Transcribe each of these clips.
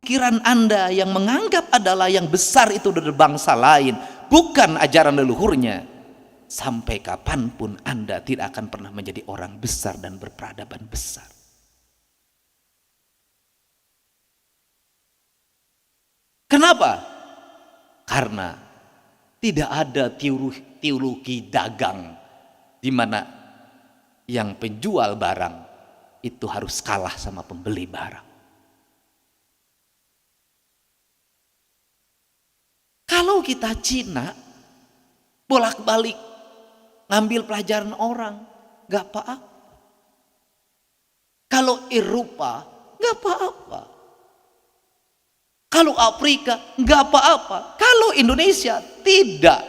pikiran Anda yang menganggap adalah yang besar itu dari bangsa lain, bukan ajaran leluhurnya, sampai kapanpun Anda tidak akan pernah menjadi orang besar dan berperadaban besar. Kenapa? Karena tidak ada teologi dagang di mana yang penjual barang itu harus kalah sama pembeli barang. Kalau kita Cina bolak-balik ngambil pelajaran orang, gak apa-apa. Kalau Eropa gak apa-apa. Kalau Afrika nggak apa-apa. Kalau Indonesia tidak,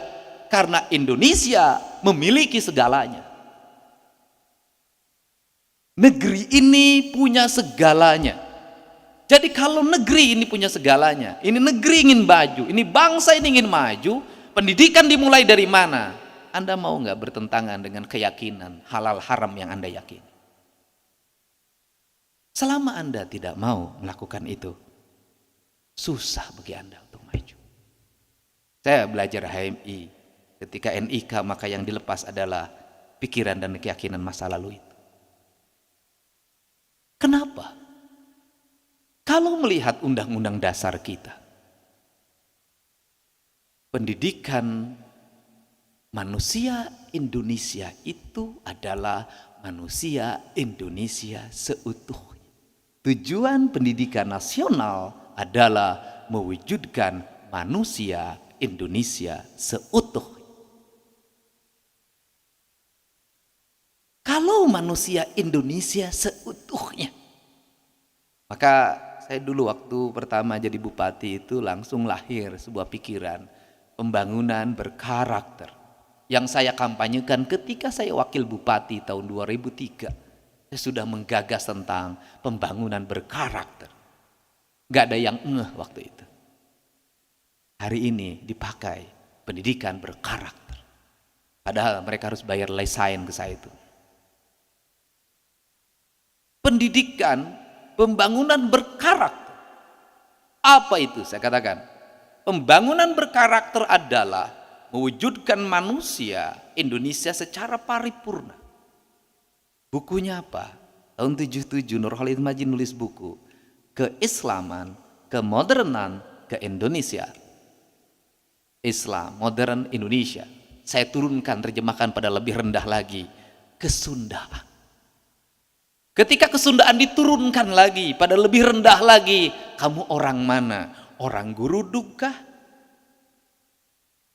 karena Indonesia memiliki segalanya. Negeri ini punya segalanya. Jadi kalau negeri ini punya segalanya, ini negeri ingin maju, ini bangsa ini ingin maju, pendidikan dimulai dari mana? Anda mau nggak bertentangan dengan keyakinan halal haram yang Anda yakini? Selama Anda tidak mau melakukan itu, susah bagi Anda untuk maju. Saya belajar HMI, ketika NIK maka yang dilepas adalah pikiran dan keyakinan masa lalu itu. Kenapa? Kalau melihat undang-undang dasar kita, pendidikan manusia Indonesia itu adalah manusia Indonesia seutuhnya. Tujuan pendidikan nasional adalah mewujudkan manusia Indonesia seutuhnya. Kalau manusia Indonesia seutuhnya, maka saya dulu waktu pertama jadi bupati itu langsung lahir sebuah pikiran pembangunan berkarakter yang saya kampanyekan ketika saya wakil bupati tahun 2003. Saya sudah menggagas tentang pembangunan berkarakter. Gak ada yang waktu itu. Hari ini dipakai pendidikan berkarakter. Padahal mereka harus bayar lesain ke saya itu. Pendidikan, pembangunan berkarakter. Apa itu? Saya katakan, pembangunan berkarakter adalah mewujudkan manusia Indonesia secara paripurna. Bukunya apa? Tahun 77 Nur Khalid Majid nulis buku Keislaman, Kemodernan, Ke-Indonesia. Islam, modern Indonesia. Saya turunkan, terjemahkan pada lebih rendah lagi, kesundaan. Ketika kesundaan diturunkan lagi pada lebih rendah lagi, kamu orang mana? Orang Gurudugkah?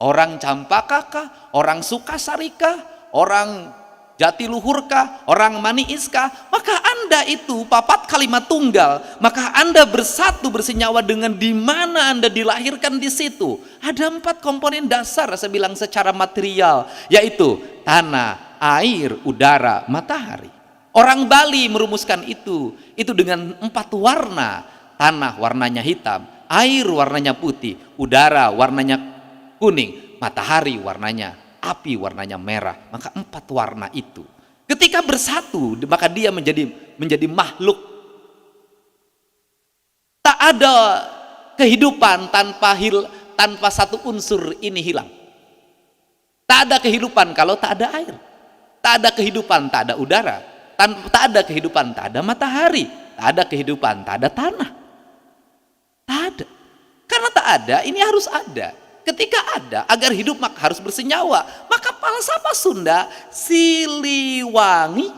Orang Campakakah? Orang Sukasarikah? Orang Jatiluhurkah? Orang Maniiskah? Maka Anda itu papat kalimat tunggal, maka Anda bersatu bersenyawa dengan di mana Anda dilahirkan di situ. Ada 4 komponen dasar saya bilang secara material, yaitu tanah, air, udara, matahari. Orang Bali merumuskan itu dengan 4 warna. Tanah warnanya hitam, air warnanya putih, udara warnanya kuning, matahari warnanya api, warnanya merah. Maka 4 warna itu ketika bersatu maka dia menjadi makhluk. Tak ada kehidupan tanpa satu unsur ini hilang. Tak ada kehidupan kalau tak ada air. Tak ada kehidupan tak ada udara. Tak ada kehidupan tak ada matahari. Tak ada kehidupan tak ada tanah. Tak ada. Karena tak ada, ini harus ada. Ketika ada, agar hidup maka harus bersenyawa. Maka falsafah Sunda Siliwangi.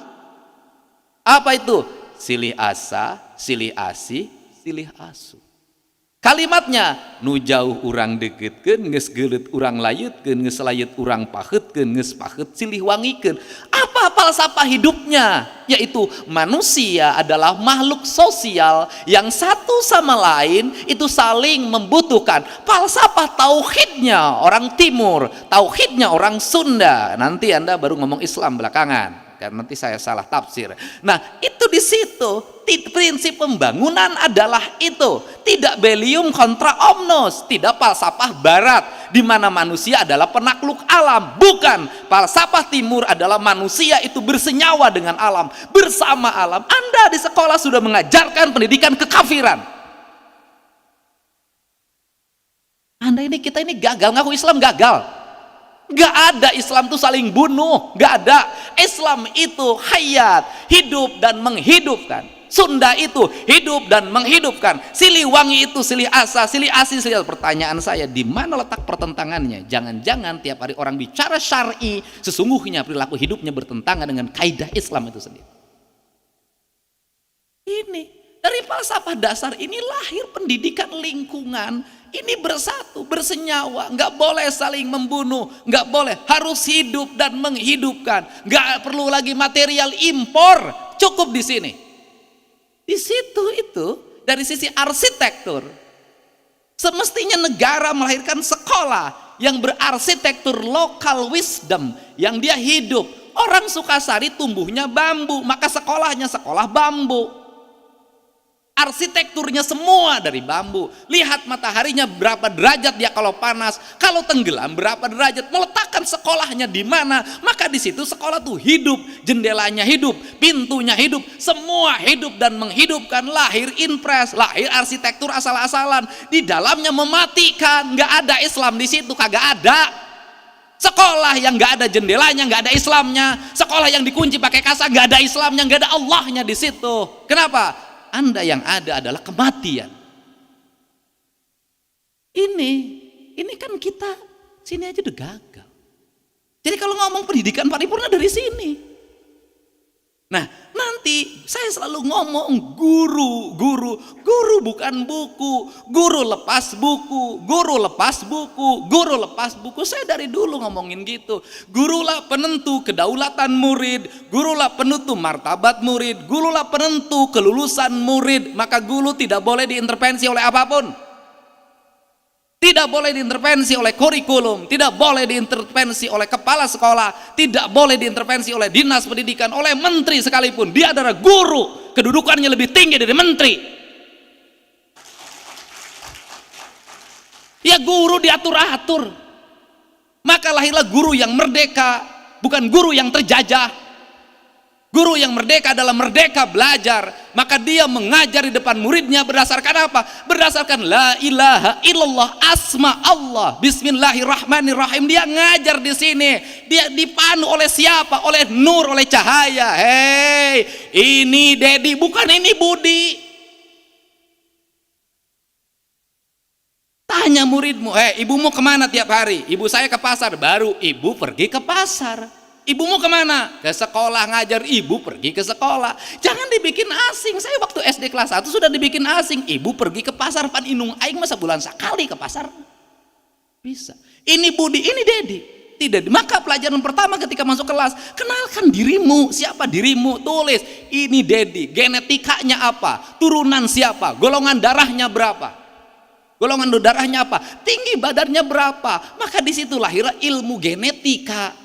Apa itu? Silih asa, silih asi, silih asu. Kalimatnya, nu jauh urang deketkeun, geus geuleut urang layutkeun, geus layut urang paheutkeun, geus paheut silih wangikeun. Apa falsafah hidupnya? Yaitu manusia adalah makhluk sosial yang satu sama lain itu saling membutuhkan. Falsafah tauhidnya orang Timur, tauhidnya orang Sunda. Nanti Anda baru ngomong Islam belakangan, karena nanti saya salah tafsir. Nah, itu di situ prinsip pembangunan adalah itu. Tidak bellium kontra omnes, tidak falsafah barat di mana manusia adalah penakluk alam. Bukan, falsafah timur adalah manusia itu bersenyawa dengan alam, bersama alam. Anda di sekolah sudah mengajarkan pendidikan kekafiran. Kita ini gagal, ngaku Islam gagal. Gak ada Islam itu saling bunuh, gak ada. Islam itu hayat, hidup dan menghidupkan. Sunda itu hidup dan menghidupkan. Siliwangi itu silih asa, silih asi, silih. Pertanyaan saya, di mana letak pertentangannya? Jangan-jangan tiap hari orang bicara syar'i, sesungguhnya perilaku hidupnya bertentangan dengan kaidah Islam itu sendiri. Ini dari falsafah dasar ini lahir pendidikan lingkungan. Ini bersatu, bersenyawa, nggak boleh saling membunuh, nggak boleh, harus hidup dan menghidupkan. Nggak perlu lagi material impor, cukup di sini. Di situ itu dari sisi arsitektur, semestinya negara melahirkan sekolah yang berarsitektur local wisdom, yang dia hidup. Orang Sukasari tumbuhnya bambu, maka sekolahnya sekolah bambu. Arsitekturnya semua dari bambu. Lihat mataharinya berapa derajat dia kalau panas, kalau tenggelam berapa derajat. Meletakkan sekolahnya di mana, maka di situ sekolah tuh hidup, jendelanya hidup, pintunya hidup, semua hidup dan menghidupkan. Lahir impres, lahir arsitektur asal-asalan. Di dalamnya mematikan, nggak ada Islam di situ, kagak ada. Sekolah yang nggak ada jendelanya, nggak ada Islamnya. Sekolah yang dikunci pakai kasa, nggak ada Islamnya, nggak ada Allahnya di situ. Kenapa? Anda yang ada adalah kematian. Ini kan kita sini aja udah gagal. Jadi kalau ngomong pendidikan paripurna dari sini. Nah, nanti saya selalu ngomong guru bukan buku, guru lepas buku, guru lepas buku, guru lepas buku. Saya dari dulu ngomongin gitu. Gurulah penentu kedaulatan murid, gurulah penentu martabat murid, gurulah penentu kelulusan murid. Maka guru tidak boleh diintervensi oleh apapun. Tidak boleh diintervensi oleh kurikulum, tidak boleh diintervensi oleh kepala sekolah, tidak boleh diintervensi oleh dinas pendidikan, oleh menteri sekalipun. Dia adalah guru, kedudukannya lebih tinggi dari menteri. Ya guru diatur-atur. Maka lahirlah guru yang merdeka, bukan guru yang terjajah. Guru yang merdeka adalah merdeka belajar. Maka dia mengajar di depan muridnya berdasarkan apa? Berdasarkan la ilaha illallah, asma Allah, bismillahirrahmanirrahim. Dia ngajar di sini. Dia dipandu oleh siapa? Oleh nur, oleh cahaya. Hei, ini Dedi, bukan ini Budi. Tanya muridmu, ibumu kemana tiap hari? Ibu saya ke pasar. Baru ibu pergi ke pasar. Ibumu kemana? Ke sekolah ngajar. Ibu pergi ke sekolah. Jangan dibikin asing. Saya waktu SD kelas 1 sudah dibikin asing. Ibu pergi ke pasar. Pan inung aing masa bulan sekali ke pasar. Bisa. Ini Budi, ini Dedi. Tidak. Maka pelajaran pertama ketika masuk kelas, kenalkan dirimu. Siapa dirimu? Tulis. Ini Dedi. Genetikanya apa? Turunan siapa? Golongan darahnya berapa? Golongan darahnya apa? Tinggi badannya berapa? Maka di situ lahirlah ilmu genetika.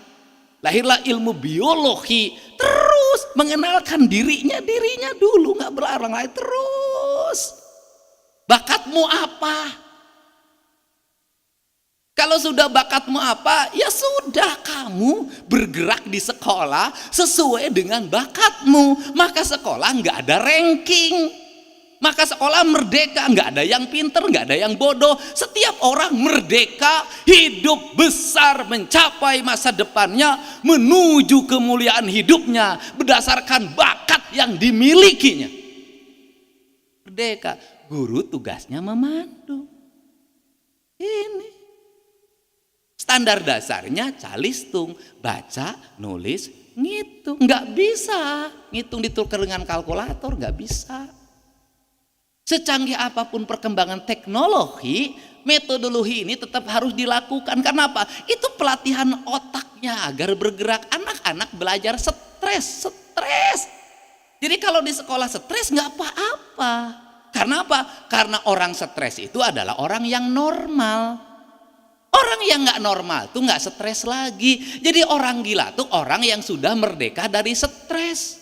Lahirlah ilmu biologi. Terus mengenalkan dirinya dulu, nggak berlarang lagi. Terus bakatmu apa? Kalau sudah bakatmu apa, ya sudah, kamu bergerak di sekolah sesuai dengan bakatmu. Maka sekolah nggak ada ranking. Maka sekolah merdeka, nggak ada yang pinter, nggak ada yang bodoh. Setiap orang merdeka, hidup besar, mencapai masa depannya, menuju kemuliaan hidupnya berdasarkan bakat yang dimilikinya. Merdeka, guru tugasnya memandu. Ini standar dasarnya calistung, baca, nulis, ngitung. Nggak bisa ngitung ditukar dengan kalkulator, nggak bisa. Secanggih apapun perkembangan teknologi, metodologi ini tetap harus dilakukan. Kenapa? Itu pelatihan otaknya agar bergerak. Anak-anak belajar stres. Jadi kalau di sekolah stres nggak apa-apa. Karena apa? Karena orang stres itu adalah orang yang normal. Orang yang nggak normal tuh nggak stres lagi. Jadi orang gila tuh orang yang sudah merdeka dari stres.